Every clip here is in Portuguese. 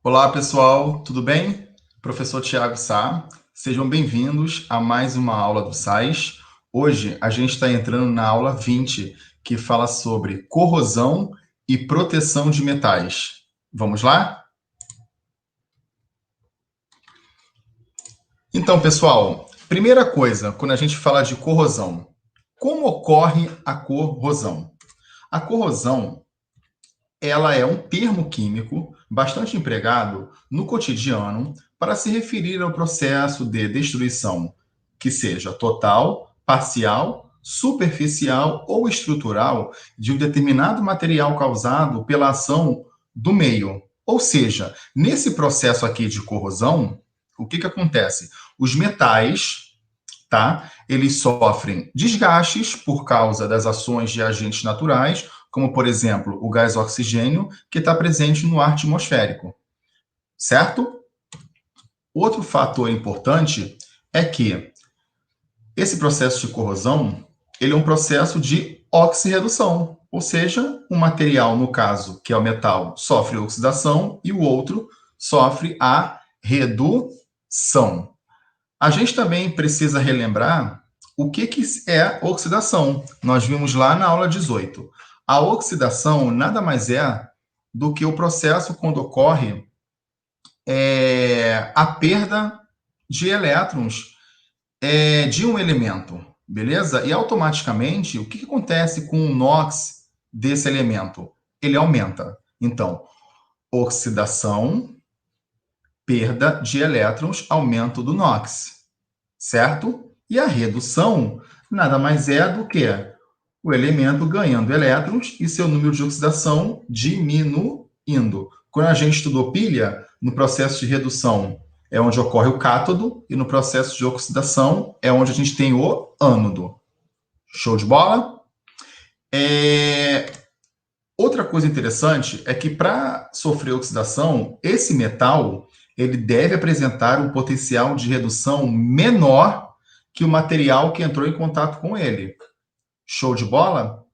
Olá, pessoal, tudo bem? Professor Tiago Sá, sejam bem-vindos a mais uma aula do SAIS. Hoje a gente está entrando na aula 20, que fala sobre corrosão e proteção de metais. Vamos lá? Então, pessoal, primeira coisa, quando a gente fala de corrosão, como ocorre a corrosão? A corrosão ela é um termo químico bastante empregado no cotidiano para se referir ao processo de destruição que seja total, parcial, superficial ou estrutural de um determinado material causado pela ação do meio. Ou seja, nesse processo aqui de corrosão, o que acontece? Os metais, tá? Eles sofrem desgastes por causa das ações de agentes naturais, como, por exemplo, o gás oxigênio, que está presente no ar atmosférico, certo? Outro fator importante é que esse processo de corrosão, ele é um processo de oxirredução, ou seja, um material, no caso, que é o metal, sofre oxidação e o outro sofre a redução. A gente também precisa relembrar o que é oxidação. Nós vimos lá na aula 18. A oxidação nada mais é do que o processo quando ocorre a perda de elétrons de um elemento, beleza? E automaticamente, o que acontece com o NOx desse elemento? Ele aumenta. Então, oxidação, perda de elétrons, aumento do NOx, certo? E a redução nada mais é do que o elemento ganhando elétrons e seu número de oxidação diminuindo. Quando a gente estudou pilha, no processo de redução é onde ocorre o cátodo e no processo de oxidação é onde a gente tem o ânodo. Show de bola? Outra coisa interessante é que para sofrer oxidação, esse metal ele deve apresentar um potencial de redução menor que o material que entrou em contato com ele. Show de bola?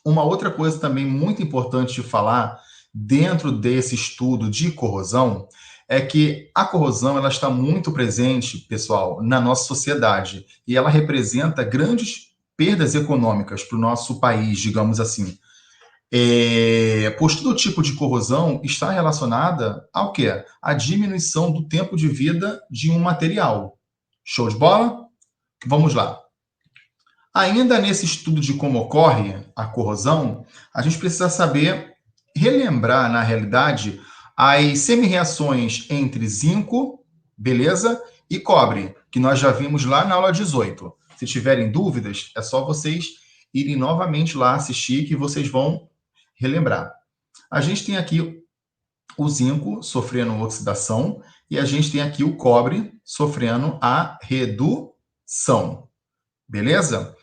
Uma outra coisa também muito importante de falar dentro desse estudo de corrosão é que a corrosão ela está muito presente, pessoal, na nossa sociedade e ela representa grandes perdas econômicas para o nosso país, digamos assim. Pois todo tipo de corrosão está relacionada ao quê? A diminuição do tempo de vida de um material. Show de bola? Vamos lá. Ainda nesse estudo de como ocorre a corrosão, a gente precisa saber relembrar, na realidade, as semi-reações entre zinco, beleza, e cobre, que nós já vimos lá na aula 18. Se tiverem dúvidas, é só vocês irem novamente lá assistir que vocês vão relembrar. A gente tem aqui o zinco sofrendo oxidação e a gente tem aqui o cobre sofrendo a redução, beleza?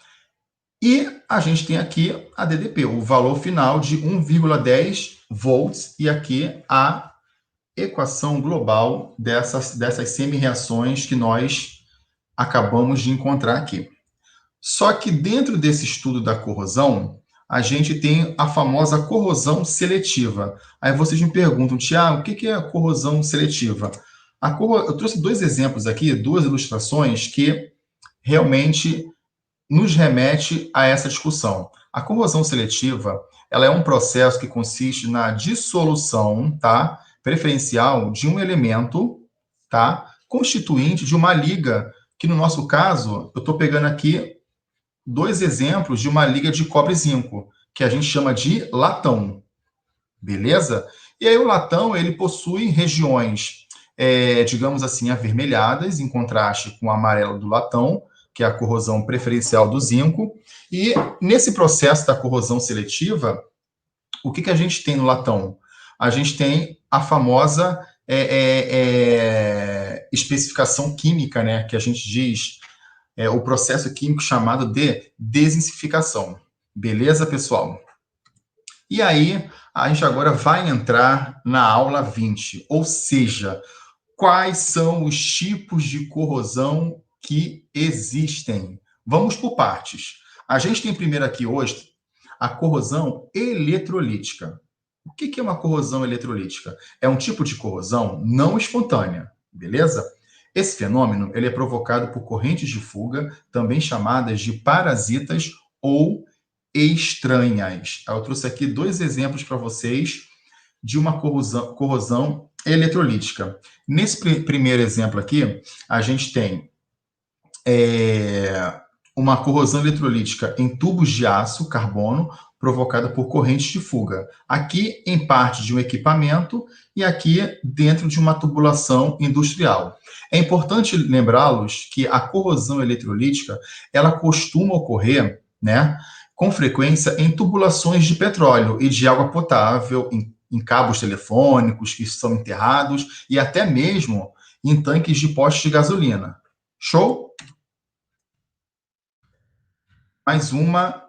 E a gente tem aqui a DDP, o valor final de 1,10 volts, e aqui a equação global dessas semi-reações que nós acabamos de encontrar aqui. Só que dentro desse estudo da corrosão, a gente tem a famosa corrosão seletiva. Aí vocês me perguntam, Tiago, o que é a corrosão seletiva? Eu trouxe dois exemplos aqui, duas ilustrações que realmente nos remete a essa discussão. A corrosão seletiva, ela é um processo que consiste na dissolução, tá, preferencial de um elemento, tá, constituinte de uma liga, que no nosso caso, eu estou pegando aqui dois exemplos de uma liga de cobre-zinco, que a gente chama de latão, beleza? E aí o latão, ele possui regiões, digamos assim, avermelhadas, em contraste com o amarelo do latão, que é a corrosão preferencial do zinco. E nesse processo da corrosão seletiva, o que a gente tem no latão? A gente tem a famosa especificação química, né, que a gente diz, o processo químico chamado de desensificação. Beleza, pessoal? E aí, a gente agora vai entrar na aula 20, ou seja, quais são os tipos de corrosão que existem. Vamos por partes. A gente tem primeiro aqui hoje a corrosão eletrolítica. O que é uma corrosão eletrolítica? É um tipo de corrosão não espontânea, beleza? Esse fenômeno ele é provocado por correntes de fuga, também chamadas de parasitas ou estranhas. Eu trouxe aqui dois exemplos para vocês de uma corrosão eletrolítica. Nesse primeiro exemplo aqui, a gente tem uma corrosão eletrolítica em tubos de aço, carbono, provocada por correntes de fuga. Aqui em parte de um equipamento e aqui dentro de uma tubulação industrial. É importante lembrá-los que a corrosão eletrolítica, ela costuma ocorrer, né, com frequência em tubulações de petróleo e de água potável, em cabos telefônicos que são enterrados e até mesmo em tanques de postos de gasolina. Show? Mais uma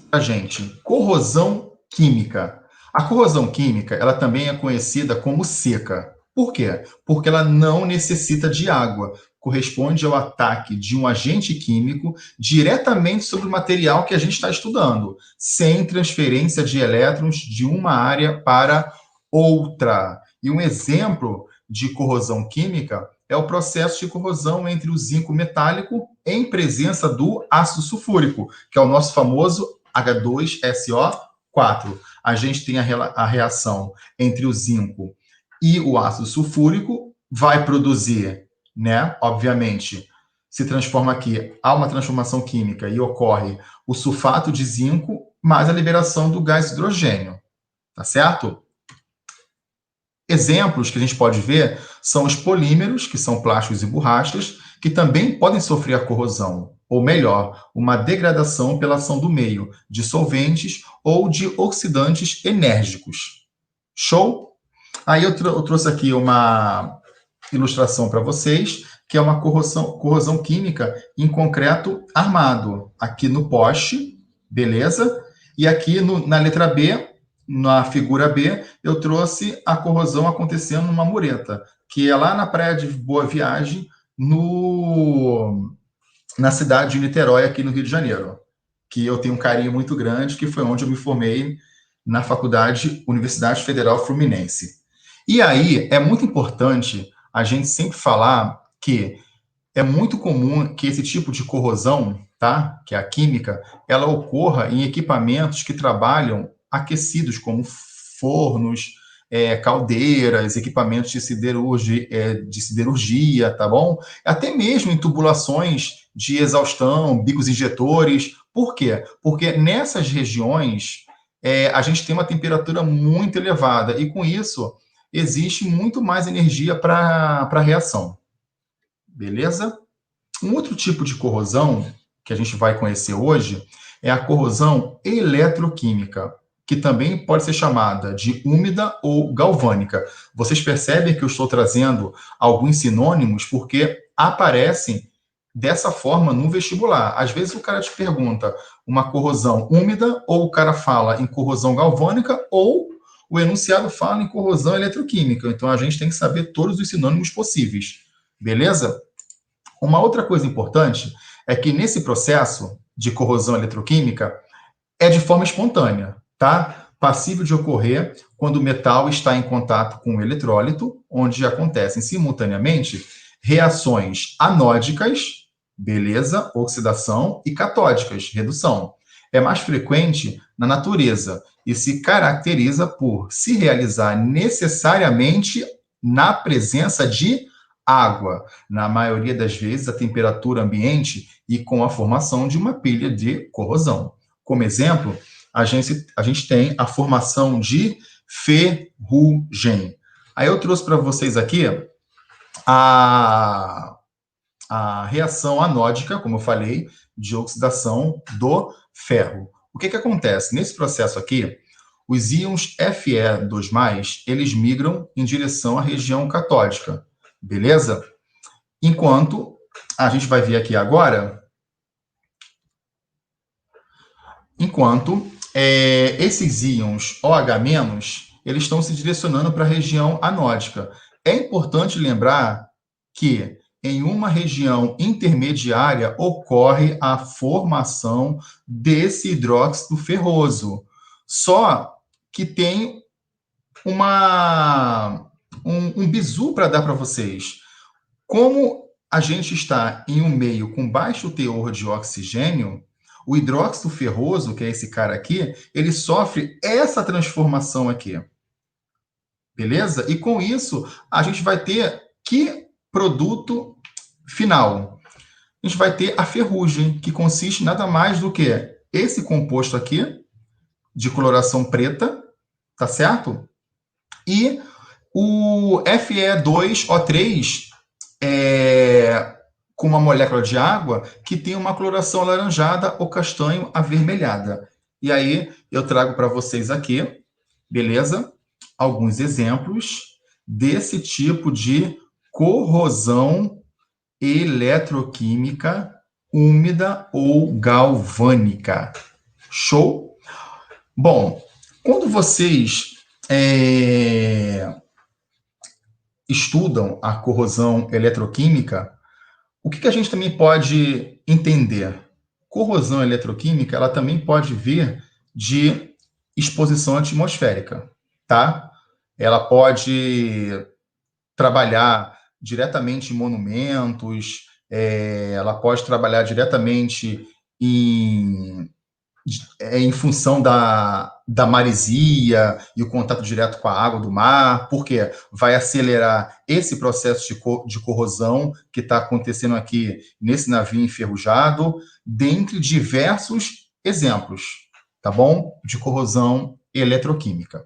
para gente, corrosão química. A corrosão química, ela também é conhecida como seca. Por quê? Porque ela não necessita de água. Corresponde ao ataque de um agente químico diretamente sobre o material que a gente está estudando, sem transferência de elétrons de uma área para outra. E um exemplo de corrosão química é o processo de corrosão entre o zinco metálico em presença do ácido sulfúrico, que é o nosso famoso H2SO4. A gente tem a reação entre o zinco e o ácido sulfúrico, vai produzir, né? Obviamente, se transforma aqui, há uma transformação química e ocorre o sulfato de zinco mais a liberação do gás hidrogênio, tá certo? Exemplos que a gente pode ver são os polímeros, que são plásticos e borrachas, que também podem sofrer a corrosão, ou melhor, uma degradação pela ação do meio, de solventes ou de oxidantes enérgicos. Show? Aí eu trouxe aqui uma ilustração para vocês, que é uma corrosão química em concreto armado. Aqui no poste, beleza? E aqui na letra B, na figura B, eu trouxe a corrosão acontecendo numa mureta, que é lá na praia de Boa Viagem, na cidade de Niterói, aqui no Rio de Janeiro, que eu tenho um carinho muito grande, que foi onde eu me formei na faculdade Universidade Federal Fluminense. E aí, é muito importante a gente sempre falar que é muito comum que esse tipo de corrosão, tá, que é a química, ela ocorra em equipamentos que trabalham aquecidos, como fornos, caldeiras, equipamentos de siderurgia, tá bom? Até mesmo em tubulações de exaustão, bicos injetores. Por quê? Porque nessas regiões a gente tem uma temperatura muito elevada e com isso existe muito mais energia para a reação. Beleza? Um outro tipo de corrosão que a gente vai conhecer hoje é a corrosão eletroquímica, que também pode ser chamada de úmida ou galvânica. Vocês percebem que eu estou trazendo alguns sinônimos porque aparecem dessa forma no vestibular. Às vezes o cara te pergunta uma corrosão úmida, ou o cara fala em corrosão galvânica, ou o enunciado fala em corrosão eletroquímica. Então a gente tem que saber todos os sinônimos possíveis. Beleza? Uma outra coisa importante é que nesse processo de corrosão eletroquímica é de forma espontânea, tá? Passível de ocorrer quando o metal está em contato com o eletrólito, onde acontecem simultaneamente reações anódicas, beleza, oxidação, e catódicas, redução. É mais frequente na natureza e se caracteriza por se realizar necessariamente na presença de água, na maioria das vezes a temperatura ambiente e com a formação de uma pilha de corrosão. Como exemplo, a gente tem a formação de ferrugem. Aí eu trouxe para vocês aqui a reação anódica, como eu falei, de oxidação do ferro. O que acontece? Nesse processo aqui, os íons Fe2+, eles migram em direção à região catódica, beleza? Enquanto a gente vai ver aqui agora, esses íons OH-, eles estão se direcionando para a região anódica. É importante lembrar que em uma região intermediária ocorre a formação desse hidróxido ferroso. Só que tem um bizu para dar para vocês. Como a gente está em um meio com baixo teor de oxigênio, o hidróxido ferroso, que é esse cara aqui, ele sofre essa transformação aqui. Beleza? E com isso, a gente vai ter que produto final? A gente vai ter a ferrugem, que consiste nada mais do que esse composto aqui, de coloração preta, tá certo? E o Fe2O3 com uma molécula de água que tem uma coloração alaranjada ou castanho avermelhada. E aí eu trago para vocês aqui, beleza? Alguns exemplos desse tipo de corrosão eletroquímica úmida ou galvânica. Show? Bom, quando vocês estudam a corrosão eletroquímica, o que a gente também pode entender? Corrosão eletroquímica, ela também pode vir de exposição atmosférica, tá? Ela pode trabalhar diretamente em monumentos, ela pode trabalhar diretamente em função da maresia e o contato direto com a água do mar, porque vai acelerar esse processo de corrosão que está acontecendo aqui nesse navio enferrujado, dentre diversos exemplos, tá bom? De corrosão eletroquímica.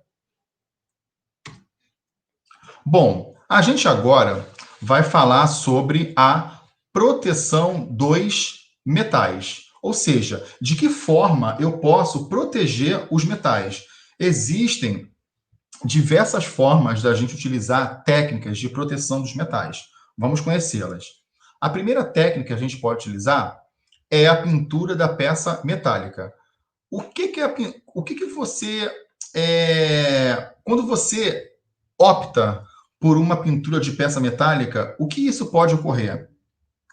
Bom, a gente agora vai falar sobre a proteção dos metais. Ou seja, de que forma eu posso proteger os metais? Existem diversas formas da gente utilizar técnicas de proteção dos metais. Vamos conhecê-las. A primeira técnica que a gente pode utilizar é a pintura da peça metálica. Quando você opta por uma pintura de peça metálica, o que isso pode ocorrer?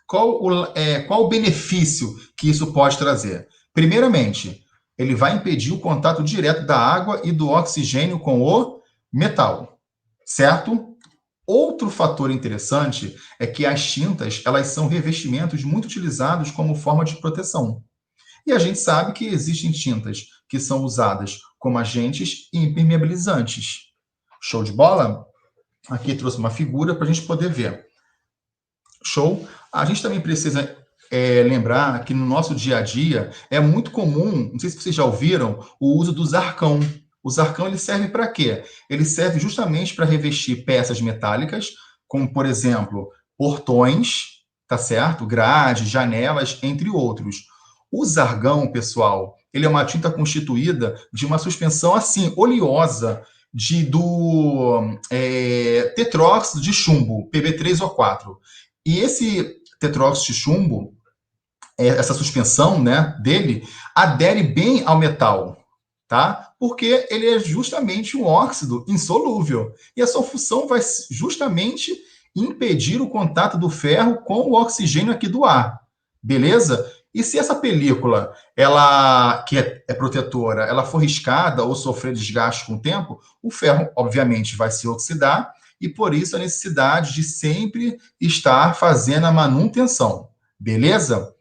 Qual o benefício que isso pode trazer? Primeiramente, ele vai impedir o contato direto da água e do oxigênio com o metal, certo? Outro fator interessante é que as tintas, elas são revestimentos muito utilizados como forma de proteção. E a gente sabe que existem tintas que são usadas como agentes impermeabilizantes. Show de bola? Aqui trouxe uma figura para a gente poder ver. Show? A gente também precisa lembrar que no nosso dia a dia é muito comum, não sei se vocês já ouviram, o uso do zarcão. O zarcão ele serve para quê? Ele serve justamente para revestir peças metálicas, como, por exemplo, portões, tá certo? Grades, janelas, entre outros. O zargão, pessoal, ele é uma tinta constituída de uma suspensão assim, oleosa, do tetróxido de chumbo, Pb3O4. E esse tetróxido de chumbo, essa suspensão, né, dele, adere bem ao metal, tá? Porque ele é justamente um óxido insolúvel. E a sua função vai justamente impedir o contato do ferro com o oxigênio aqui do ar. Beleza? E se essa película, ela que é protetora, ela for riscada ou sofrer desgaste com o tempo, o ferro, obviamente, vai se oxidar e por isso a necessidade de sempre estar fazendo a manutenção. Beleza?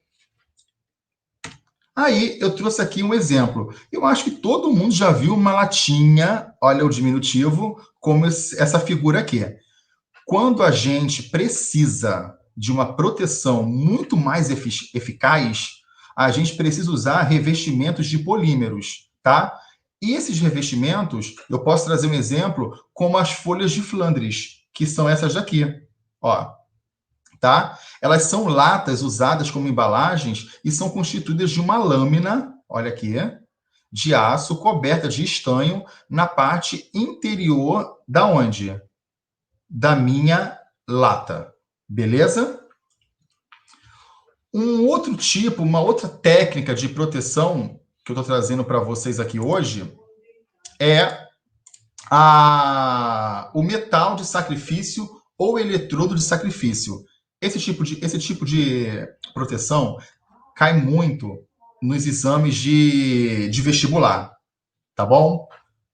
Aí eu trouxe aqui um exemplo. Eu acho que todo mundo já viu uma latinha, olha o diminutivo, como essa figura aqui. Quando a gente precisa de uma proteção muito mais eficaz, a gente precisa usar revestimentos de polímeros, tá? E esses revestimentos, eu posso trazer um exemplo como as folhas de Flandres, que são essas daqui, ó, tá? Elas são latas usadas como embalagens e são constituídas de uma lâmina, olha aqui, de aço coberta de estanho na parte interior da onde? Da minha lata. Beleza? Um outro tipo, uma outra técnica de proteção que eu estou trazendo para vocês aqui hoje é o metal de sacrifício ou eletrodo de sacrifício. Esse tipo de proteção cai muito nos exames de vestibular, tá bom?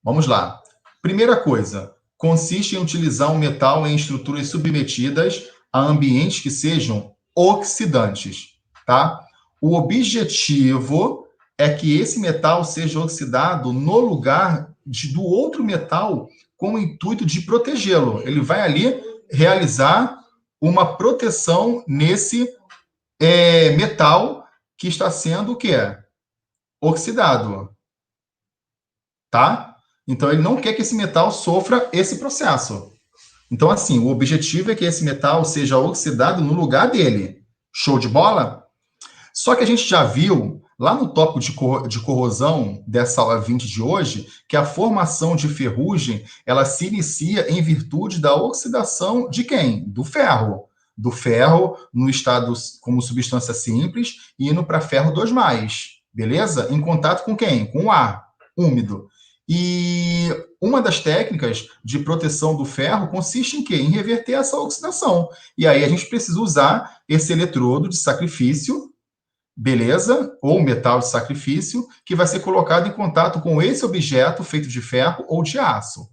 Vamos lá. Primeira coisa, consiste em utilizar um metal em estruturas submetidas a ambientes que sejam oxidantes, tá? O objetivo é que esse metal seja oxidado no lugar do outro metal com o intuito de protegê-lo. Ele vai ali realizar uma proteção nesse metal que está sendo o quê? Oxidado, tá? Então, ele não quer que esse metal sofra esse processo. Então, assim, o objetivo é que esse metal seja oxidado no lugar dele. Show de bola? Só que a gente já viu, lá no tópico de corrosão dessa aula 20 de hoje, que a formação de ferrugem, ela se inicia em virtude da oxidação de quem? Do ferro. Do ferro no estado como substância simples e indo para ferro 2+, beleza? Em contato com quem? Com o ar úmido. E uma das técnicas de proteção do ferro consiste em quê? Em reverter essa oxidação. E aí a gente precisa usar esse eletrodo de sacrifício, beleza? Ou metal de sacrifício, que vai ser colocado em contato com esse objeto feito de ferro ou de aço.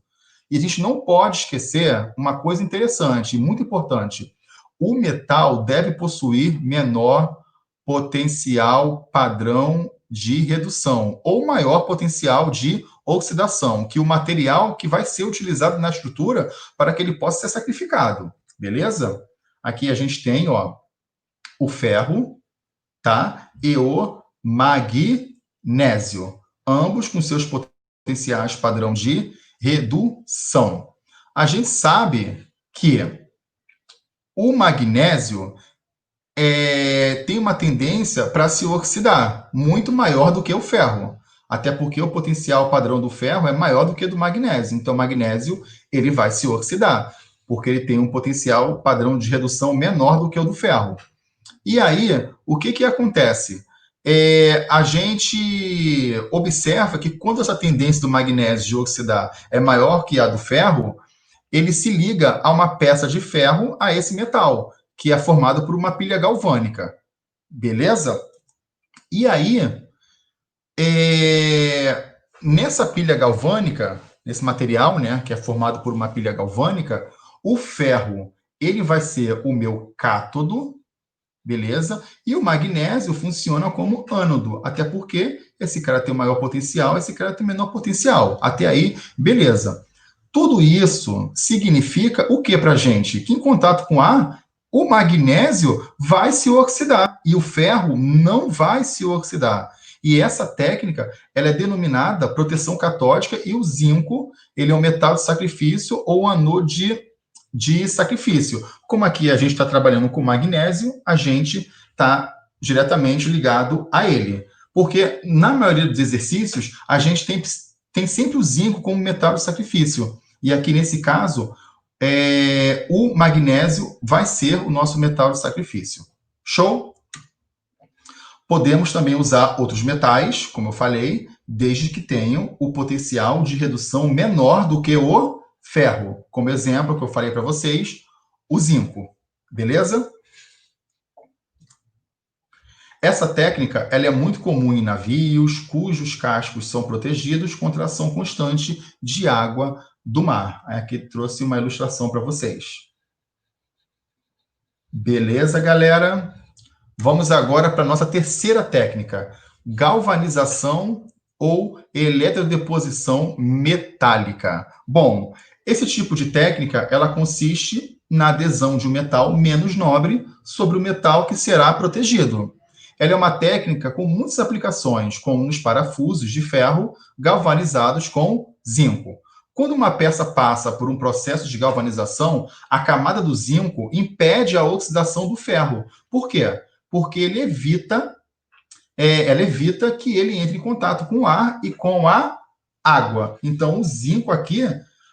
E a gente não pode esquecer uma coisa interessante, muito importante. O metal deve possuir menor potencial padrão de redução ou maior potencial de oxidação, que o material que vai ser utilizado na estrutura para que ele possa ser sacrificado, beleza? Aqui a gente tem, ó, o ferro, tá? E o magnésio, ambos com seus potenciais padrão de redução. A gente sabe que o magnésio tem uma tendência para se oxidar, muito maior do que o ferro. Até porque o potencial padrão do ferro é maior do que do magnésio. Então, o magnésio ele vai se oxidar, porque ele tem um potencial padrão de redução menor do que o do ferro. E aí, o que acontece? A gente observa que quando essa tendência do magnésio de oxidar é maior que a do ferro, ele se liga a uma peça de ferro a esse metal, que é formado por uma pilha galvânica. Beleza? E aí, nessa pilha galvânica, nesse material, né, que é formado por uma pilha galvânica, o ferro ele vai ser o meu cátodo, beleza? E o magnésio funciona como ânodo, até porque esse cara tem o maior potencial, esse cara tem o menor potencial. Até aí, beleza. Tudo isso significa o que para a gente? Que em contato com ar, o magnésio vai se oxidar e o ferro não vai se oxidar. E essa técnica, ela é denominada proteção catódica, e o zinco, ele é um metal de sacrifício ou anô de sacrifício. Como aqui a gente está trabalhando com magnésio, a gente está diretamente ligado a ele. Porque na maioria dos exercícios, a gente tem sempre o zinco como metal de sacrifício. E aqui nesse caso, o magnésio vai ser o nosso metal de sacrifício. Show? Podemos também usar outros metais, como eu falei, desde que tenham o potencial de redução menor do que o ferro. Como exemplo que eu falei para vocês, o zinco. Beleza? Essa técnica ela é muito comum em navios cujos cascos são protegidos contra a ação constante de água do mar. Aqui trouxe uma ilustração para vocês. Beleza, galera? Vamos agora para a nossa terceira técnica, galvanização ou eletrodeposição metálica. Bom, esse tipo de técnica, ela consiste na adesão de um metal menos nobre sobre o metal que será protegido. Ela é uma técnica com muitas aplicações, como nos parafusos de ferro galvanizados com zinco. Quando uma peça passa por um processo de galvanização, a camada do zinco impede a oxidação do ferro. Por quê? Porque ele ela evita que ele entre em contato com o ar e com a água. Então, o zinco aqui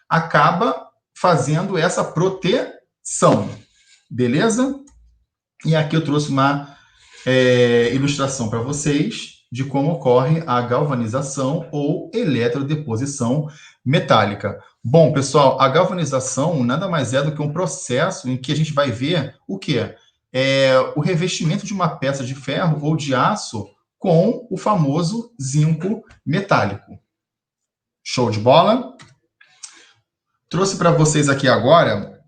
acaba fazendo essa proteção. Beleza? E aqui eu trouxe uma ilustração para vocês de como ocorre a galvanização ou eletrodeposição metálica. Bom, pessoal, a galvanização nada mais é do que um processo em que a gente vai ver o quê? O revestimento de uma peça de ferro ou de aço com o famoso zinco metálico. Show de bola? Trouxe para vocês aqui agora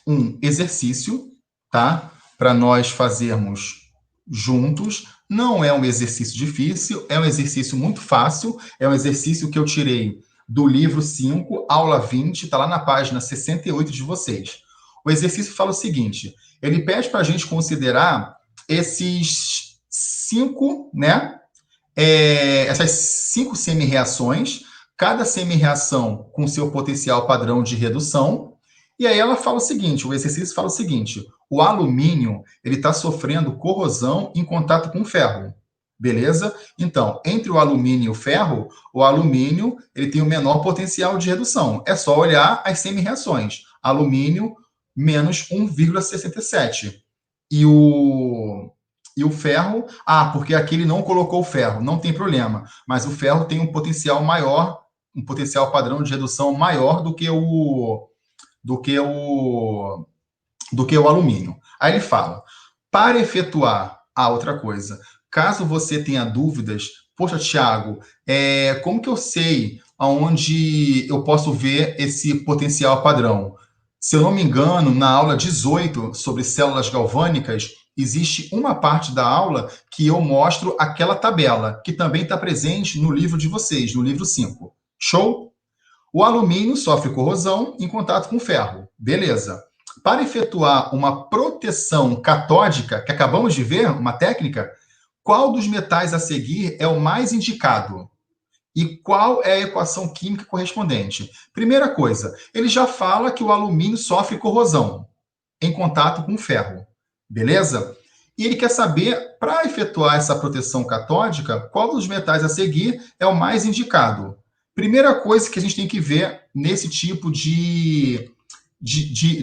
um exercício, tá? Para nós fazermos juntos. Não é um exercício difícil, é um exercício muito fácil, é um exercício que eu tirei do livro 5, aula 20, está lá na página 68 de vocês. O exercício fala o seguinte, ele pede para a gente considerar esses 5, né? Essas 5 semi-reações, cada semi-reação com seu potencial padrão de redução. E aí ela fala o seguinte, o exercício fala o seguinte, o alumínio ele está sofrendo corrosão em contato com o ferro, beleza? Então, entre o alumínio e o alumínio ele tem o menor potencial de redução. É só olhar as semi-reações. Alumínio menos 1,67. E o ferro, porque aqui ele não colocou o ferro, não tem problema, mas o ferro tem um potencial maior, um potencial padrão de redução maior do que o alumínio. Aí ele fala, para efetuar a outra coisa, caso você tenha dúvidas, poxa, Thiago, como que eu sei aonde eu posso ver esse potencial padrão? Se eu não me engano, na aula 18 sobre células galvânicas, existe uma parte da aula que eu mostro aquela tabela, que também está presente no livro de vocês, no livro 5. Show? O alumínio sofre corrosão em contato com o ferro. Beleza. Para efetuar uma proteção catódica, que acabamos de ver, uma técnica, qual dos metais a seguir é o mais indicado? E qual é a equação química correspondente? Primeira coisa, ele já fala que o alumínio sofre corrosão em contato com o ferro. Beleza? E ele quer saber, para efetuar essa proteção catódica, qual dos metais a seguir é o mais indicado. Primeira coisa que a gente tem que ver nesse tipo de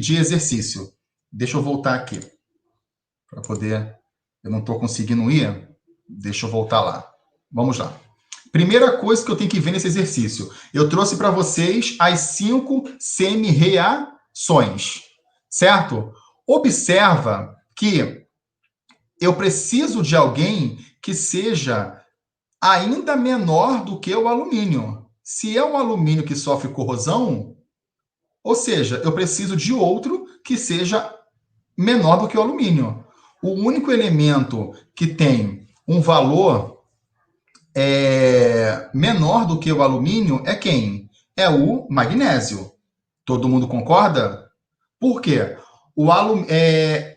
exercício. Deixa eu voltar aqui. Para poder... Eu não estou conseguindo ir. Deixa eu voltar lá. Vamos lá. Primeira coisa que eu tenho que ver nesse exercício. Eu trouxe para vocês as 5 semi-reações. Certo? Observa que eu preciso de alguém que seja ainda menor do que o alumínio. Se é o alumínio que sofre corrosão, ou seja, eu preciso de outro que seja menor do que o alumínio. O único elemento que tem um valor menor do que o alumínio é quem? É o magnésio. Todo mundo concorda? Por quê?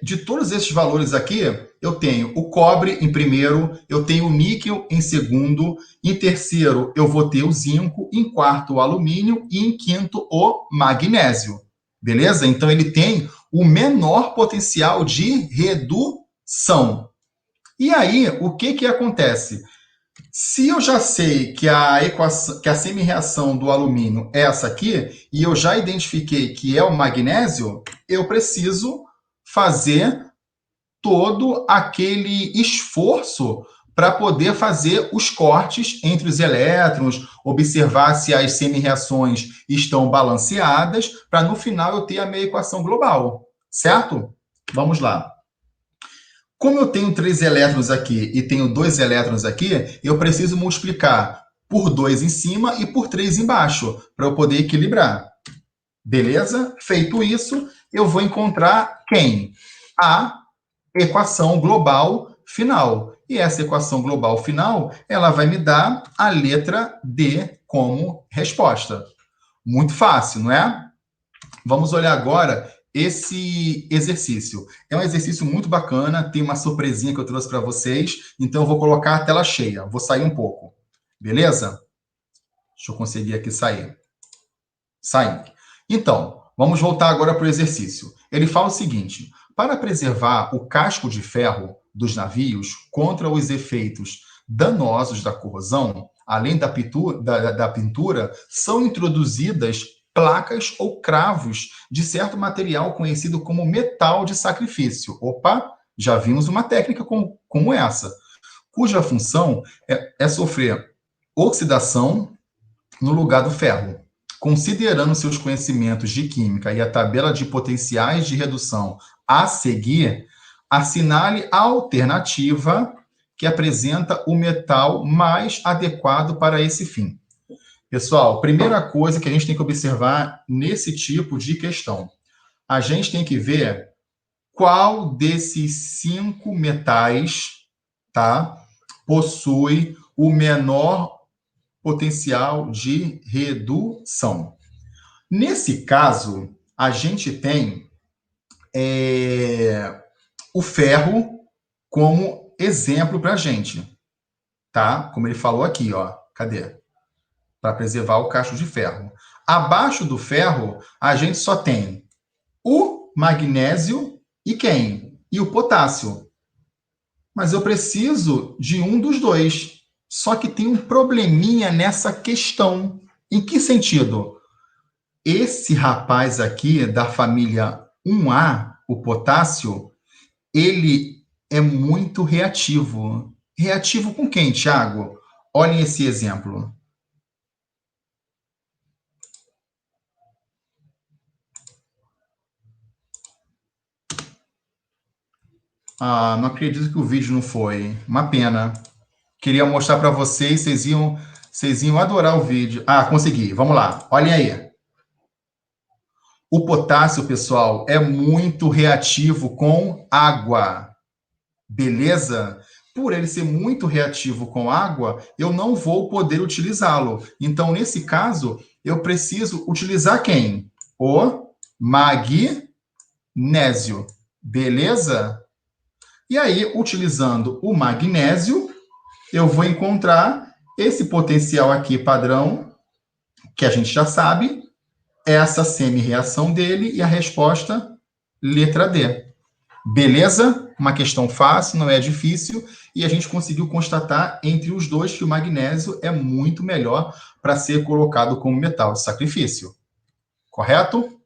De todos esses valores aqui, eu tenho o cobre em primeiro, eu tenho o níquel em segundo, em terceiro eu vou ter o zinco, em quarto o alumínio e em quinto o magnésio. Beleza? Então ele tem o menor potencial de redução. E aí, o que acontece? Se eu já sei que a equação, que a semi-reação do alumínio é essa aqui, e eu já identifiquei que é o magnésio, eu preciso fazer todo aquele esforço para poder fazer os cortes entre os elétrons, observar se as semi-reações estão balanceadas, para no final eu ter a minha equação global, certo? Vamos lá. Como eu tenho 3 elétrons aqui e tenho 2 elétrons aqui, eu preciso multiplicar por 2 em cima e por 3 embaixo, para eu poder equilibrar. Beleza? Feito isso, eu vou encontrar quem? A equação global final. E essa equação global final, ela vai me dar a letra D como resposta. Muito fácil, não é? Vamos olhar agora esse exercício. É um exercício muito bacana, tem uma surpresinha que eu trouxe para vocês, então eu vou colocar a tela cheia. Vou sair um pouco. Beleza? Deixa eu conseguir aqui sair. Sair. Então, vamos voltar agora para o exercício. Ele fala o seguinte, para preservar o casco de ferro dos navios contra os efeitos danosos da corrosão, além da pintura, são introduzidas placas ou cravos de certo material conhecido como metal de sacrifício. Opa, já vimos uma técnica como essa, cuja função é sofrer oxidação no lugar do ferro. Considerando seus conhecimentos de química e a tabela de potenciais de redução a seguir, assinale a alternativa que apresenta o metal mais adequado para esse fim. Pessoal, primeira coisa que a gente tem que observar nesse tipo de questão. A gente tem que ver qual desses 5 metais, tá, possui o menor potencial de redução. Nesse caso, a gente tem o ferro como exemplo para a gente, tá? Como ele falou aqui, ó. Cadê? Para preservar o cacho de ferro. Abaixo do ferro, a gente só tem o magnésio e quem? E o potássio. Mas eu preciso de um dos dois. Só que tem um probleminha nessa questão. Em que sentido? Esse rapaz aqui da família 1A, o potássio, ele é muito reativo. Reativo com quem, Thiago? Olhem esse exemplo. Ah, não acredito que o vídeo não foi. Uma pena. Queria mostrar para vocês, vocês iam adorar o vídeo. Ah, consegui. Vamos lá. Olhem aí. O potássio, pessoal, é muito reativo com água. Beleza? Por ele ser muito reativo com água, eu não vou poder utilizá-lo. Então, nesse caso, eu preciso utilizar quem? O magnésio. Beleza? E aí, utilizando o magnésio, eu vou encontrar esse potencial aqui padrão, que a gente já sabe, essa semi-reação dele e a resposta, letra D. Beleza? Uma questão fácil, não é difícil, e a gente conseguiu constatar entre os dois que o magnésio é muito melhor para ser colocado como metal de sacrifício. Correto?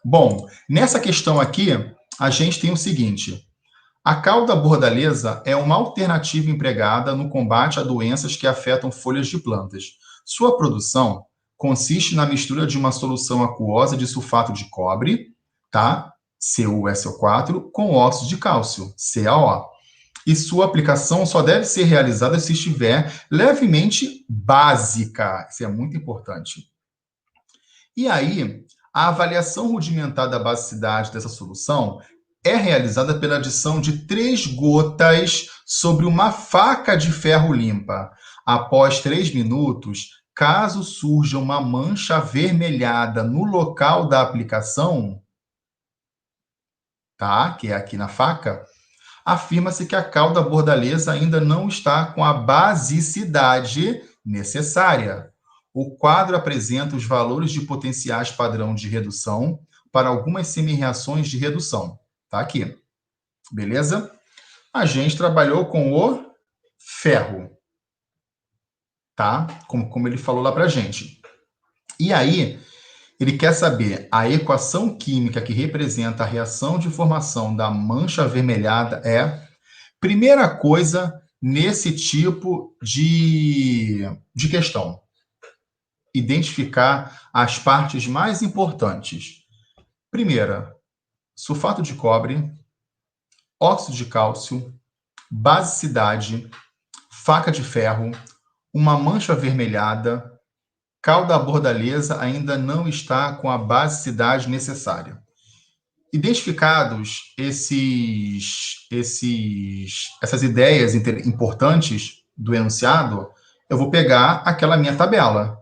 Bom, nessa questão aqui, a gente tem o seguinte: a cauda bordaleza é uma alternativa empregada no combate a doenças que afetam folhas de plantas. Sua produção consiste na mistura de uma solução aquosa de sulfato de cobre, tá? CuSO4, com óxido de cálcio, CaO. E sua aplicação só deve ser realizada se estiver levemente básica. Isso é muito importante. E aí, a avaliação rudimentar da basicidade dessa solução é realizada pela adição de 3 gotas sobre uma faca de ferro limpa. Após 3 minutos, caso surja uma mancha avermelhada no local da aplicação, tá? Que é aqui na faca, afirma-se que a cauda bordaleza ainda não está com a basicidade necessária. O quadro apresenta os valores de potenciais padrão de redução para algumas semi-reações de redução. Tá aqui. Beleza? A gente trabalhou com o ferro. Tá? Como ele falou lá pra gente. E aí, ele quer saber a equação química que representa a reação de formação da mancha avermelhada é. Primeira coisa nesse tipo de questão: identificar as partes mais importantes. Primeira, sulfato de cobre, óxido de cálcio, basicidade, faca de ferro, uma mancha avermelhada, cauda bordaleza ainda não está com a basicidade necessária. Identificados essas ideias importantes do enunciado, eu vou pegar aquela minha tabela,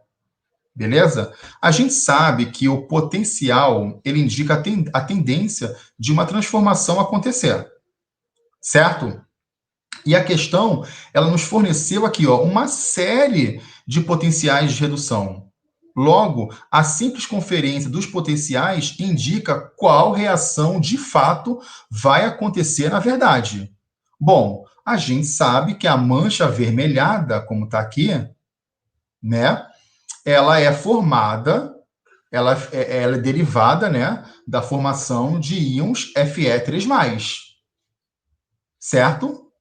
beleza? A gente sabe que o potencial, ele indica a tendência de uma transformação acontecer, certo? E a questão, ela nos forneceu aqui, ó, uma série de potenciais de redução. Logo, a simples conferência dos potenciais indica qual reação de fato vai acontecer na verdade. Bom, a gente sabe que a mancha avermelhada, como está aqui, né, ela é formada, ela é derivada, né, da formação de íons Fe3+, certo?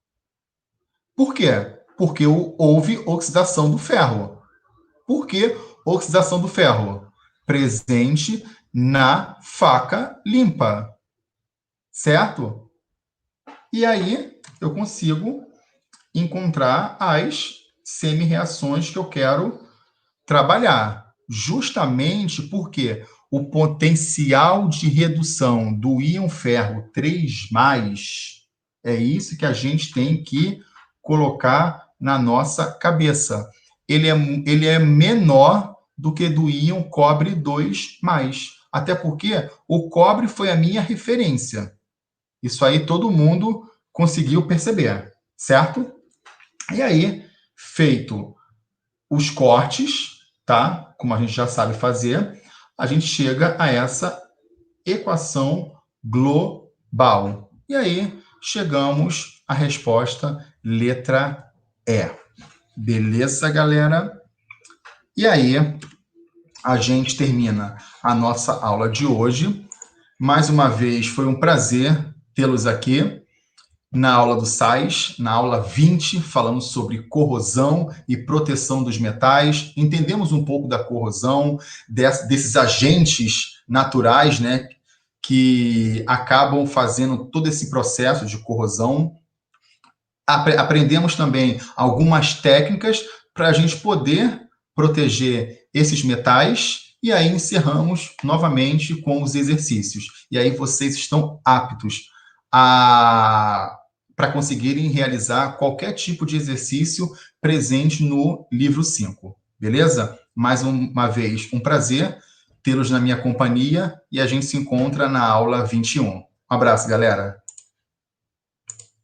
Por quê? Porque houve oxidação do ferro. Por que oxidação do ferro? Presente na faca limpa, certo? E aí eu consigo encontrar as semi-reações que eu quero trabalhar, justamente porque o potencial de redução do íon ferro 3+, é isso que a gente tem que colocar na nossa cabeça. Ele é menor do que do íon cobre 2+. Até porque o cobre foi a minha referência. Isso aí todo mundo conseguiu perceber, certo? E aí, feito os cortes, tá? Como a gente já sabe fazer, a gente chega a essa equação global. E aí, chegamos à resposta letra E. Beleza, galera? E aí, a gente termina a nossa aula de hoje. Mais uma vez, foi um prazer tê-los aqui na aula do sais, na aula 20, falamos sobre corrosão e proteção dos metais. Entendemos um pouco da corrosão, desses agentes naturais, né, que acabam fazendo todo esse processo de corrosão. Aprendemos também algumas técnicas para a gente poder proteger esses metais e aí encerramos novamente com os exercícios. E aí vocês estão aptos para conseguirem realizar qualquer tipo de exercício presente no livro 5. Beleza? Mais uma vez, um prazer tê-los na minha companhia e a gente se encontra na aula 21. Um abraço, galera!